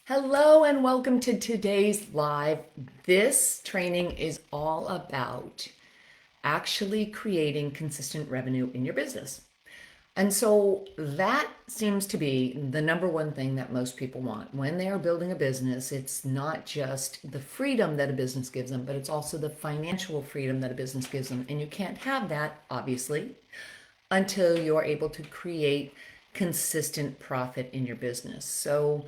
Hello and welcome to today's live. This training is all about actually creating consistent revenue in your business. And so that seems to be the number one thing that most people want. When they are building a business, it's not just the freedom that a business gives them, but it's also the financial freedom that a business gives them. And you can't have that, obviously, until you're able to create consistent profit in your business. So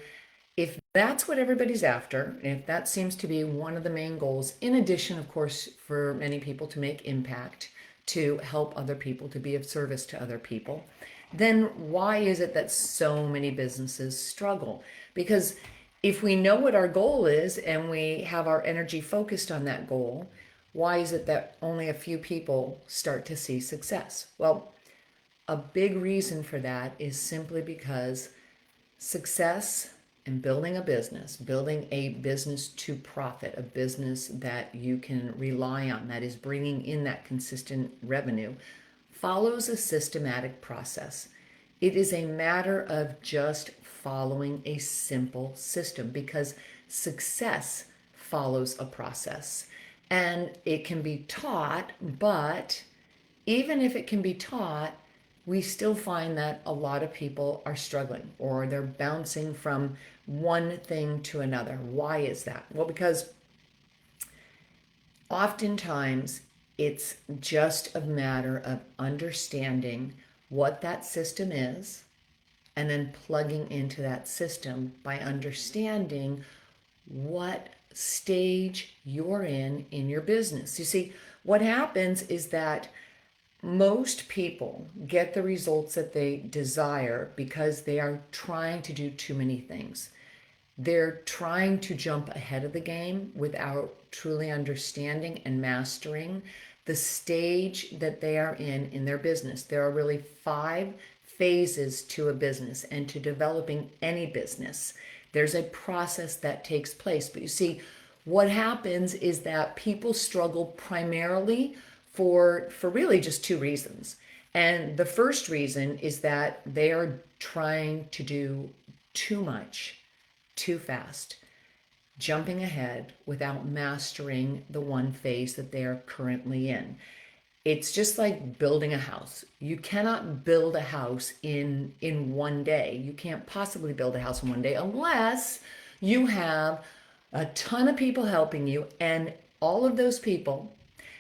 if that's what everybody's after, if that seems to be one of the main goals, in addition, of course, for many people to make impact, to help other people, to be of service to other people, then why is it that so many businesses struggle? Because if we know what our goal is and we have our energy focused on that goal, why is it that only a few people start to see success? Well, a big reason for that is simply because success in building a business to profit, a business that you can rely on, that is bringing in that consistent revenue, follows a systematic process. It is a matter of just following a simple system because success follows a process. And it can be taught, but even if it can be taught, we still find that a lot of people are struggling or they're bouncing from one thing to another. Why is that? Well, because oftentimes it's just a matter of understanding what that system is and then plugging into that system by understanding what stage you're in your business. You see, what happens is that most people get the results that they desire because they are trying to do too many things. They're trying to jump ahead of the game without truly understanding and mastering the stage that they are in their business. There are really 5 phases to a business and to developing any business. There's a process that takes place. But you see, what happens is that people struggle primarily for really just 2 reasons. And the first reason is that they are trying to do too much, too fast, jumping ahead without mastering the one phase that they are currently in. It's just like building a house. You cannot build a house in one day. You can't possibly build a house in one day unless you have a ton of people helping you, and all of those people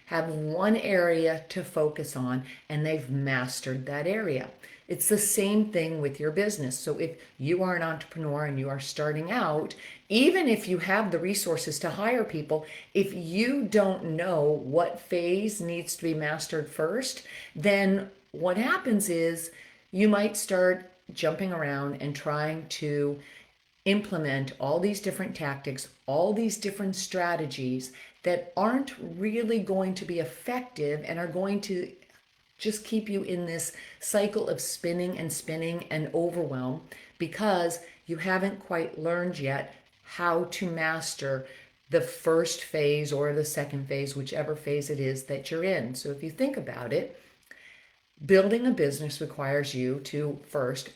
have one area to focus on and they've mastered that area. It's the same thing with your business. So if you are an entrepreneur and you are starting out, even if you have the resources to hire people, if you don't know what phase needs to be mastered first, then what happens is you might start jumping around and trying to implement all these different tactics, all these different strategies that aren't really going to be effective and are going to just keep you in this cycle of spinning and overwhelm because you haven't quite learned yet how to master the first phase or the second phase, whichever phase it is that you're in. So if you think about it, building a business requires you to first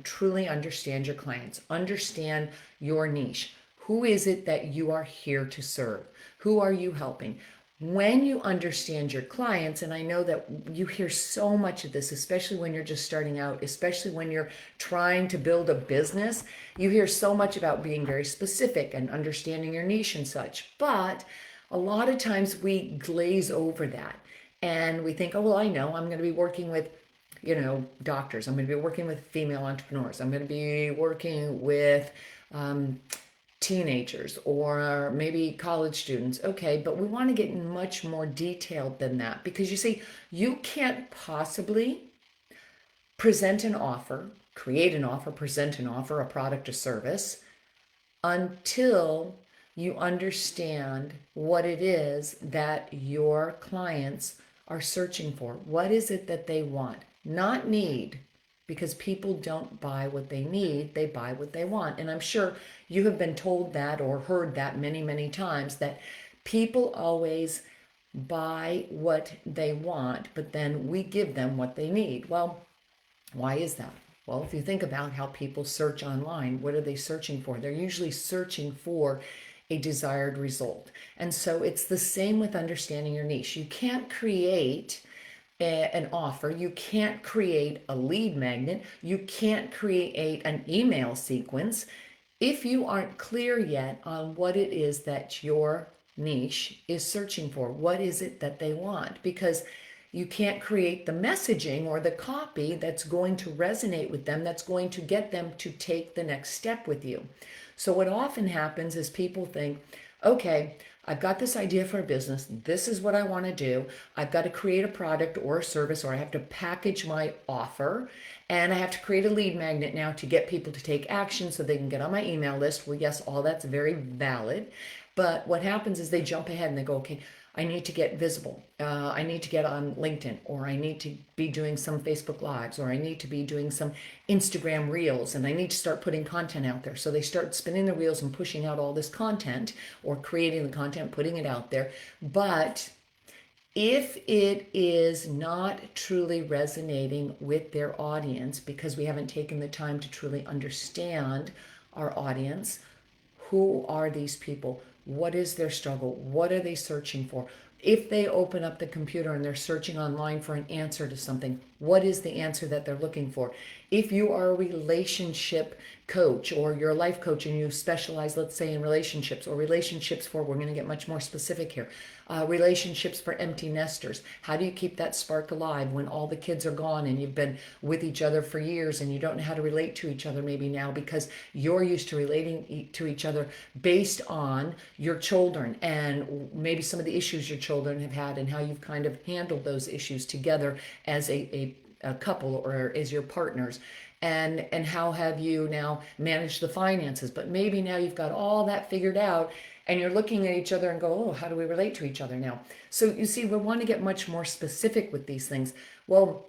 truly understand your clients, understand your niche. Who is it that you are here to serve? Who are you helping? When you understand your clients, and I know that you hear so much of this, especially when you're just starting out, especially when you're trying to build a business, you hear so much about being very specific and understanding your niche and such. But a lot of times we glaze over that and we think, oh, well, I know I'm going to be working with doctors. I'm going to be working with female entrepreneurs. I'm going to be working with teenagers or maybe college students. Okay, but we want to get much more detailed than that because you see, you can't possibly present an offer, create an offer, present an offer, a product, a service until you understand what it is that your clients are searching for. What is it that they want? Not need, because people don't buy what they need, they buy what they want. And I'm sure you have been told that or heard that many, many times, that people always buy what they want, but then we give them what they need. Well, why is that? Well, if you think about how people search online, what are they searching for? They're usually searching for a desired result. And so it's the same with understanding your niche. You can't create an offer, you can't create a lead magnet, you can't create an email sequence if you aren't clear yet on what it is that your niche is searching for. What is it that they want? Because you can't create the messaging or the copy that's going to resonate with them, that's going to get them to take the next step with you. So, what often happens is people think, okay, I've got this idea for a business. This is what I want to do. I've got to create a product or a service, or I have to package my offer. And I have to create a lead magnet now to get people to take action so they can get on my email list. Well, yes, all that's very valid. But what happens is they jump ahead and they go, okay, I need to get visible. I need to get on LinkedIn, or I need to be doing some Facebook Lives, or I need to be doing some Instagram Reels, and I need to start putting content out there. So they start spinning the reels and pushing out all this content, or creating the content, putting it out there. But if it is not truly resonating with their audience, because we haven't taken the time to truly understand our audience, who are these people? What is their struggle? What are they searching for? If they open up the computer and they're searching online for an answer to something, what is the answer that they're looking for? If you are a relationship coach, or you're a life coach and you specialize, let's say, in relationships, or relationships for, we're going to get much more specific here, relationships for empty nesters. How do you keep that spark alive when all the kids are gone and you've been with each other for years and you don't know how to relate to each other maybe now because you're used to relating to each other based on your children and maybe some of the issues your children have had and how you've kind of handled those issues together as a couple or as your partners, and how have you now managed the finances. But maybe now you've got all that figured out and you're looking at each other and go, oh, how do we relate to each other now? So you see, we want to get much more specific with these things. Well,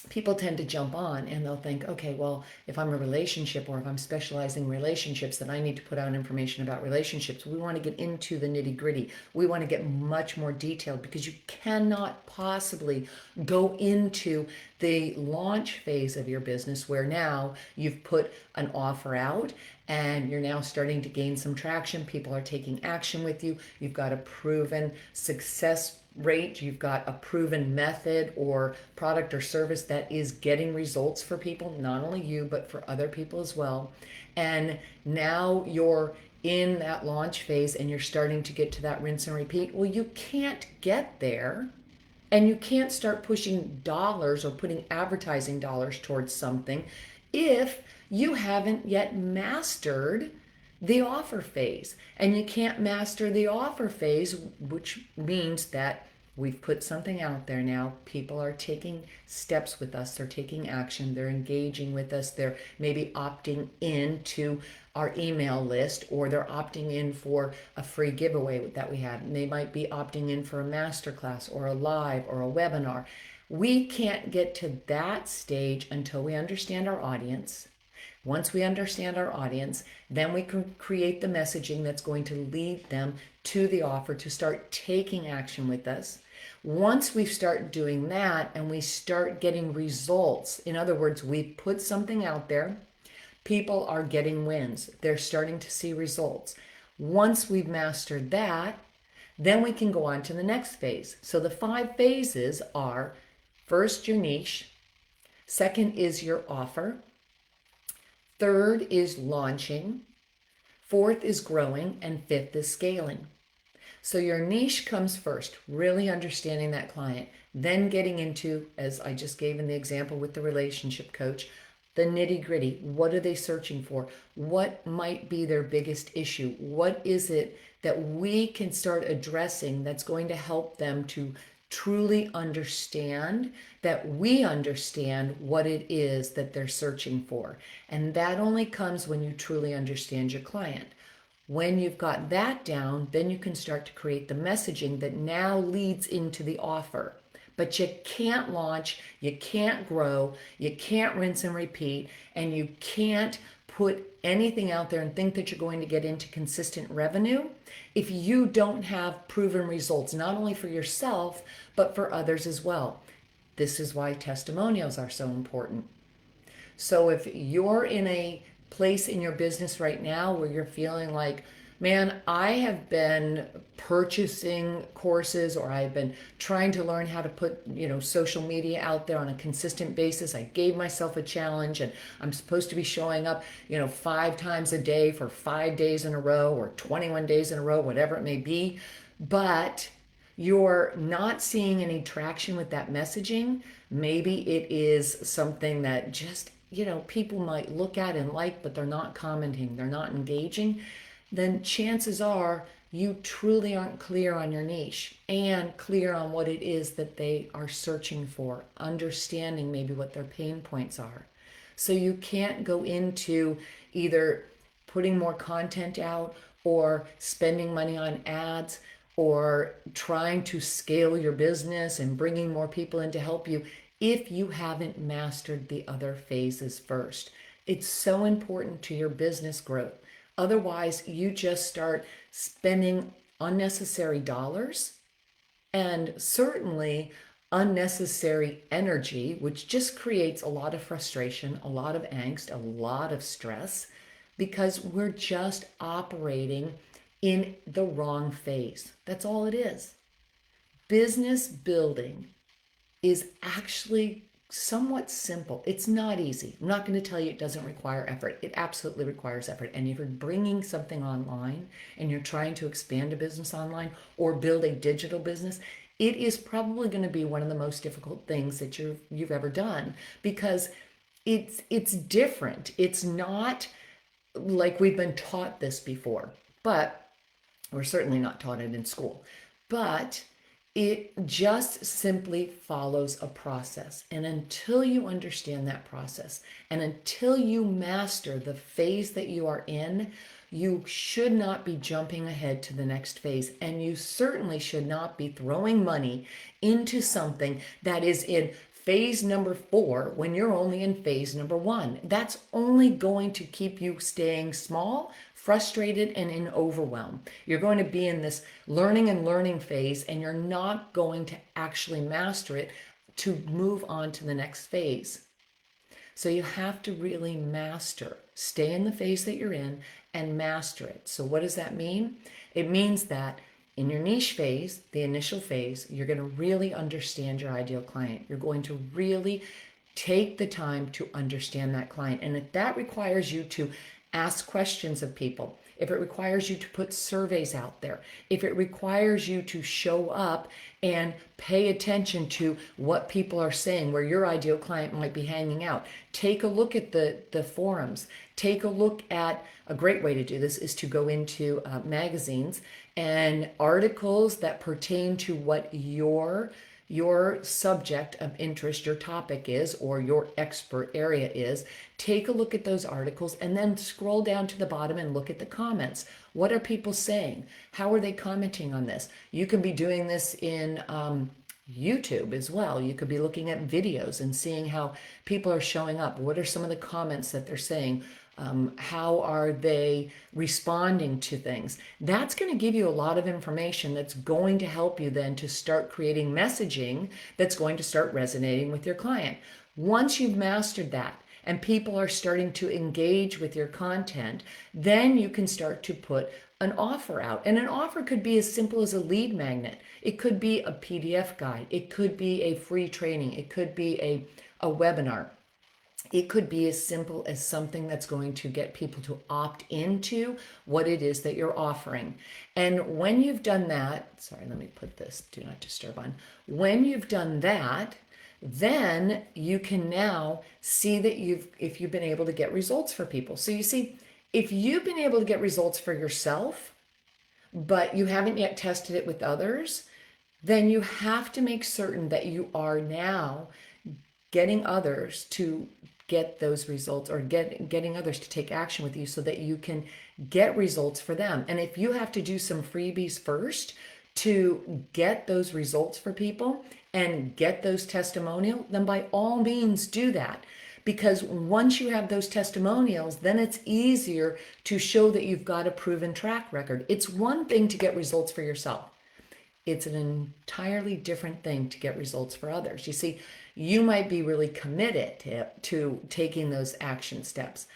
people tend to jump on and they'll think, okay, well, if I'm a relationship, or if I'm specializing in relationships, then I need to put out information about relationships. We want to get into the nitty gritty. We want to get much more detailed, because you cannot possibly go into the launch phase of your business where now you've put an offer out and you're now starting to gain some traction. People are taking action with you. You've got a proven success rate, you've got a proven method or product or service that is getting results for people, not only you, but for other people as well. And now you're in that launch phase and you're starting to get to that rinse and repeat. Well, you can't get there, and you can't start pushing dollars or putting advertising dollars towards something if you haven't yet mastered the offer phase. And you can't master the offer phase, which means that we've put something out there now. People are taking steps with us. They're taking action. They're engaging with us. They're maybe opting into our email list, or they're opting in for a free giveaway that we have. And they might be opting in for a masterclass or a live or a webinar. We can't get to that stage until we understand our audience. Once we understand our audience, then we can create the messaging that's going to lead them to the offer to start taking action with us. Once we start doing that and we start getting results, in other words, we put something out there, people are getting wins. They're starting to see results. Once we've mastered that, then we can go on to the next phase. So the 5 phases are: first, your niche. Second is your offer. Third is launching. Fourth is growing. And fifth is scaling. So your niche comes first, really understanding that client, then getting into, as I just gave in the example with the relationship coach, the nitty gritty. What are they searching for? What might be their biggest issue? What is it that we can start addressing that's going to help them to truly understand that we understand what it is that they're searching for? And that only comes when you truly understand your client. When you've got that down, then you can start to create the messaging that now leads into the offer. But you can't launch, you can't grow, you can't rinse and repeat, and you can't put anything out there and think that you're going to get into consistent revenue if you don't have proven results, not only for yourself, but for others as well. This is why testimonials are so important. So if you're in a place in your business right now where you're feeling like, man, I have been purchasing courses, or I've been trying to learn how to put, social media out there on a consistent basis. I gave myself a challenge and I'm supposed to be showing up, 5 times a day for 5 days in a row or 21 days in a row, whatever it may be. But you're not seeing any traction with that messaging. Maybe it is something that just, people might look at and like, but they're not commenting, they're not engaging. Then chances are you truly aren't clear on your niche and clear on what it is that they are searching for, understanding maybe what their pain points are. So you can't go into either putting more content out or spending money on ads or trying to scale your business and bringing more people in to help you if you haven't mastered the other phases first. It's so important to your business growth. Otherwise, you just start spending unnecessary dollars and certainly unnecessary energy, which just creates a lot of frustration, a lot of angst, a lot of stress, because we're just operating in the wrong phase. That's all it is. Business building is actually somewhat simple. It's not easy. I'm not going to tell you it doesn't require effort. It absolutely requires effort. And if you're bringing something online and you're trying to expand a business online or build a digital business, it is probably going to be one of the most difficult things that you've ever done, because it's different. It's not like we've been taught this before, but we're certainly not taught it in school. But it just simply follows a process. And until you understand that process and until you master the phase that you are in, you should not be jumping ahead to the next phase. And you certainly should not be throwing money into something that is in phase number 4 when you're only in phase number 1. That's only going to keep you staying small, frustrated, and in overwhelm. You're going to be in this learning phase, and you're not going to actually master it to move on to the next phase. So you have to really stay in the phase that you're in and master it. So what does that mean? It means that in your niche phase, the initial phase, you're going to really understand your ideal client. You're going to really take the time to understand that client. And if that requires you to ask questions of people, if it requires you to put surveys out there, if it requires you to show up and pay attention to what people are saying, where your ideal client might be hanging out, take a look at the forums. Take a look at, a great way to do this is to go into magazines and articles that pertain to what your subject of interest, your topic is, or your expert area is. Take a look at those articles and then scroll down to the bottom and look at the comments. What are people saying? How are they commenting on this? You can be doing this in YouTube as well. You could be looking at videos and seeing how people are showing up. What are some of the comments that they're saying? How are they responding to things? That's going to give you a lot of information that's going to help you then to start creating messaging that's going to start resonating with your client. Once you've mastered that and people are starting to engage with your content, then you can start to put an offer out. And an offer could be as simple as a lead magnet. It could be a PDF guide. It could be a free training. It could be a webinar. It could be as simple as something that's going to get people to opt into what it is that you're offering. And when you've done that, sorry, let me put this do not disturb on. When you've done that, then you can now see that if you've been able to get results for people. So you see, if you've been able to get results for yourself, but you haven't yet tested it with others, then you have to make certain that you are now getting others to get those results, or getting others to take action with you so that you can get results for them. And if you have to do some freebies first to get those results for people and get those testimonials, then by all means do that. Because once you have those testimonials, then it's easier to show that you've got a proven track record. It's one thing to get results for yourself. It's an entirely different thing to get results for others. You see, you might be really committed to taking those action steps,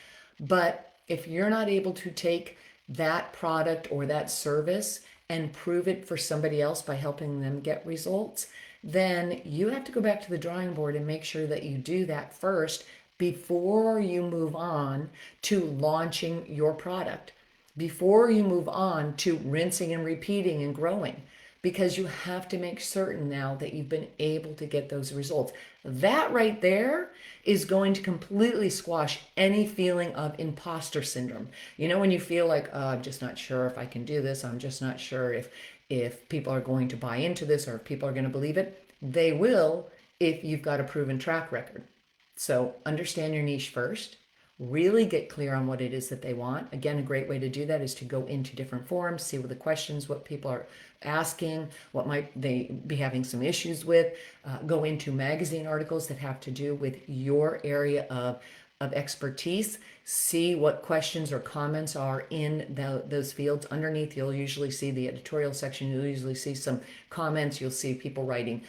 but if you're not able to take that product or that service and prove it for somebody else by helping them get results, then you have to go back to the drawing board and make sure that you do that first before you move on to launching your product, before you move on to rinsing and repeating and growing, because you have to make certain now that you've been able to get those results. That right there is going to completely squash any feeling of imposter syndrome. You know, when you feel like, oh, I'm just not sure if I can do this, I'm just not sure if people are going to buy into this or if people are going to believe it. They will if you've got a proven track record. So understand your niche first. Really get clear on what it is that they want. Again, a great way to do that is to go into different forums, see what the questions, what people are asking, what might they be having some issues with. Go into magazine articles that have to do with your area of expertise. See what questions or comments are in those fields. Underneath, you'll usually see the editorial section. You'll usually see some comments. You'll see people writing,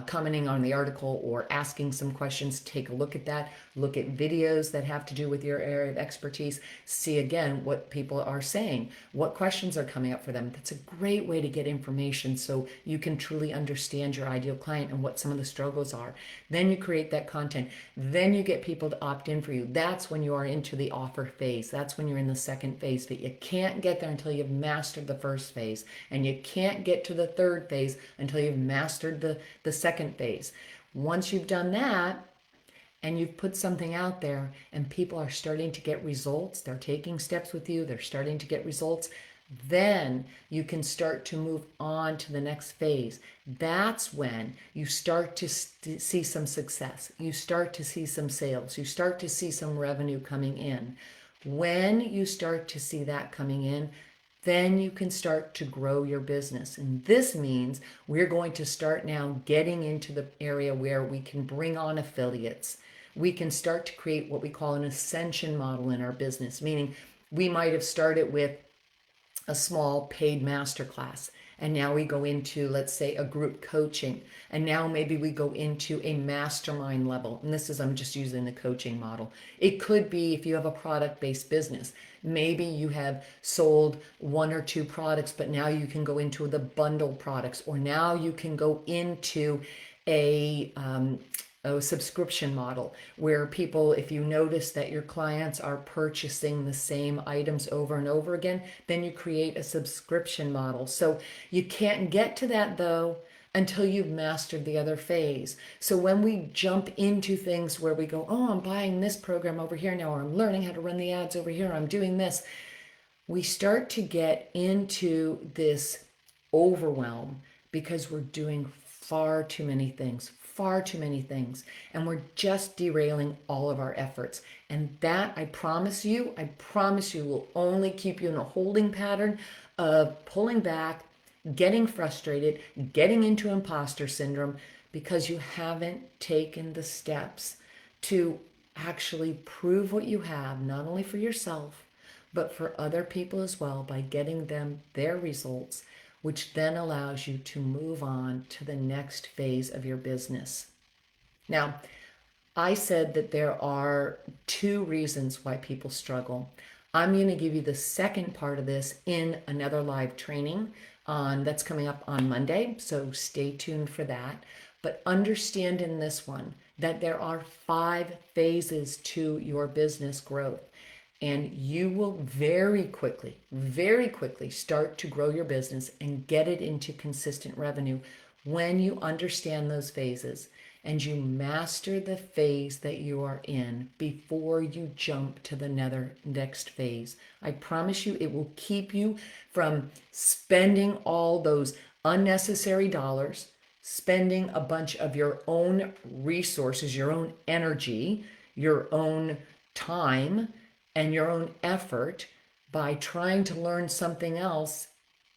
commenting on the article or asking some questions. Take a look at that. Look at videos that have to do with your area of expertise. See again what people are saying, what questions are coming up for them. That's a great way to get information so you can truly understand your ideal client and what some of the struggles are. Then you create that content. Then you get people to opt in for you. That's when you are into the offer phase. That's when you're in the second phase. But you can't get there until you've mastered the first phase. And you can't get to the third phase until you've mastered the second phase. Once you've done that, and you've put something out there and people are starting to get results, they're taking steps with you, they're starting to get results, then you can start to move on to the next phase. That's when you start to see some success. You start to see some sales. You start to see some revenue coming in. When you start to see that coming in, then you can start to grow your business. And this means we're going to start now getting into the area where we can bring on affiliates. We can start to create what we call an ascension model in our business, meaning we might have started with a small paid masterclass. And now we go into, let's say, a group coaching. And now maybe we go into a mastermind level. And this is, I'm just using the coaching model. It could be if you have a product-based business. Maybe you have sold one or two products, but now you can go into the bundle products. Or now you can go into a subscription model where people, if you notice that your clients are purchasing the same items over and over again, then you create a subscription model. So you can't get to that though until you've mastered the other phase. So when we jump into things where we go, oh, I'm buying this program over here now, or I'm learning how to run the ads over here, I'm doing this, we start to get into this overwhelm because we're doing far too many things, and we're just derailing all of our efforts. And that, I promise you will only keep you in a holding pattern of pulling back, getting frustrated, getting into imposter syndrome because you haven't taken the steps to actually prove what you have, not only for yourself, but for other people as well, by getting them their results, which then allows you to move on to the next phase of your business. Now, I said that there are two reasons why people struggle. I'm going to give you the second part of this in another live training that's coming up on Monday, so stay tuned for that. But understand in this one that there are 5 phases to your business growth. And you will very quickly start to grow your business and get it into consistent revenue when you understand those phases and you master the phase that you are in before you jump to the next phase. I promise you it will keep you from spending all those unnecessary dollars, spending a bunch of your own resources, your own energy, your own time, and your own effort by trying to learn something else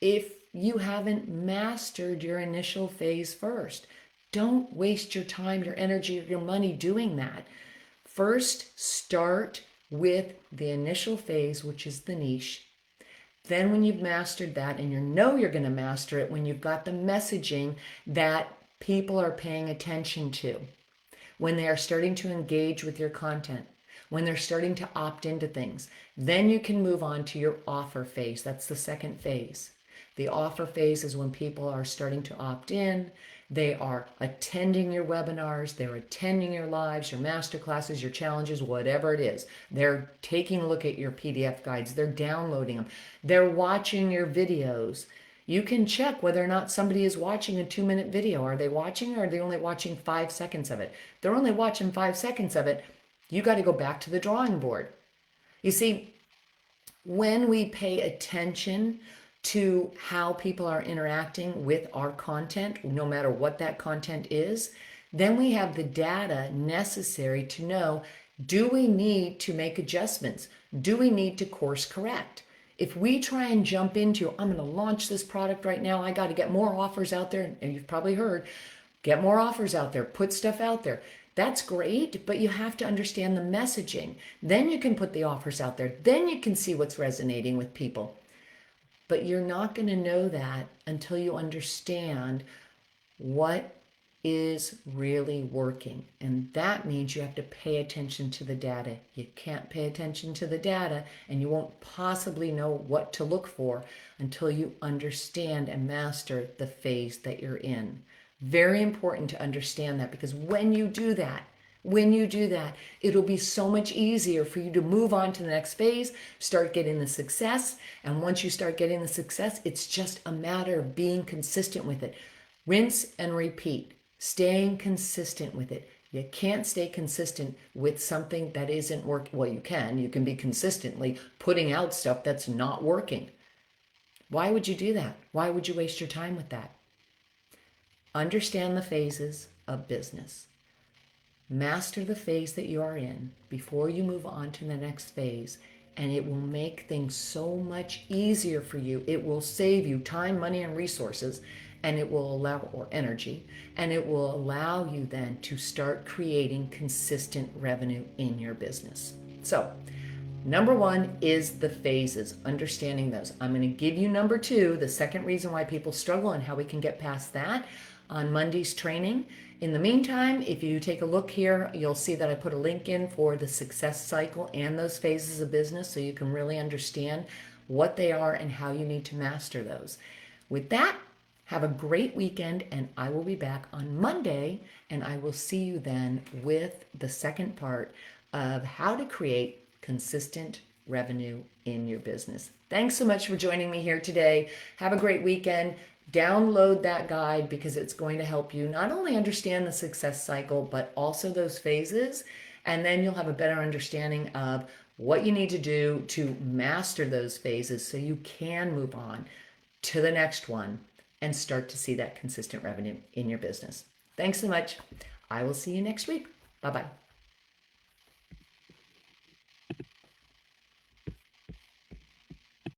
if you haven't mastered your initial phase first. Don't waste your time, your energy, or your money doing that. First, start with the initial phase, which is the niche, Then when you've mastered that, and you know you're going to master it when you've got the messaging that people are paying attention to, when they are starting to engage with your content, when they're starting to opt into things, then you can move on to your offer phase. That's the second phase. The offer phase is when people are starting to opt in. They are attending your webinars, they're attending your lives, your masterclasses, your challenges, whatever it is. They're taking a look at your PDF guides, they're downloading them, they're watching your videos. You can check whether or not somebody is watching a 2-minute video. Are they watching, or are they only watching 5 seconds of it? If they're only watching 5 seconds of it, you got to go back to the drawing board. You see, when we pay attention to how people are interacting with our content, no matter what that content is, then we have the data necessary to know, do we need to make adjustments? Do we need to course correct? If we try and jump into, I'm going to launch this product right now, I got to get more offers out there, and you've probably heard, get more offers out there, put stuff out there. That's great, but you have to understand the messaging. Then you can put the offers out there. Then you can see what's resonating with people. But you're not going to know that until you understand what is really working. And that means you have to pay attention to the data. You can't pay attention to the data, and you won't possibly know what to look for until you understand and master the phase that you're in. Very important to understand that, because when you do that, it'll be so much easier for you to move on to the next phase, start getting the success. And once you start getting the success, it's just a matter of being consistent with it. Rinse and repeat, staying consistent with it. You can't stay consistent with something that isn't working. Well, you can be consistently putting out stuff that's not working. Why would you do that? Why would you waste your time with that? Understand the phases of business. Master the phase that you are in before you move on to the next phase, and it will make things so much easier for you. It will save you time, money, and resources, and it will allow, or energy, and it will allow you then to start creating consistent revenue in your business. So, number one is the phases, understanding those. I'm going to give you number two, the second reason why people struggle and how we can get past that, on Monday's training. In the meantime, if you take a look here, you'll see that I put a link in for the success cycle and those phases of business, so you can really understand what they are and how you need to master those. With that, have a great weekend, and I will be back on Monday, and I will see you then with the second part of how to create consistent revenue in your business. Thanks so much for joining me here today. Have a great weekend. Download that guide, because it's going to help you not only understand the success cycle, but also those phases. And then you'll have a better understanding of what you need to do to master those phases so you can move on to the next one and start to see that consistent revenue in your business. Thanks so much. I will see you next week. Bye-bye.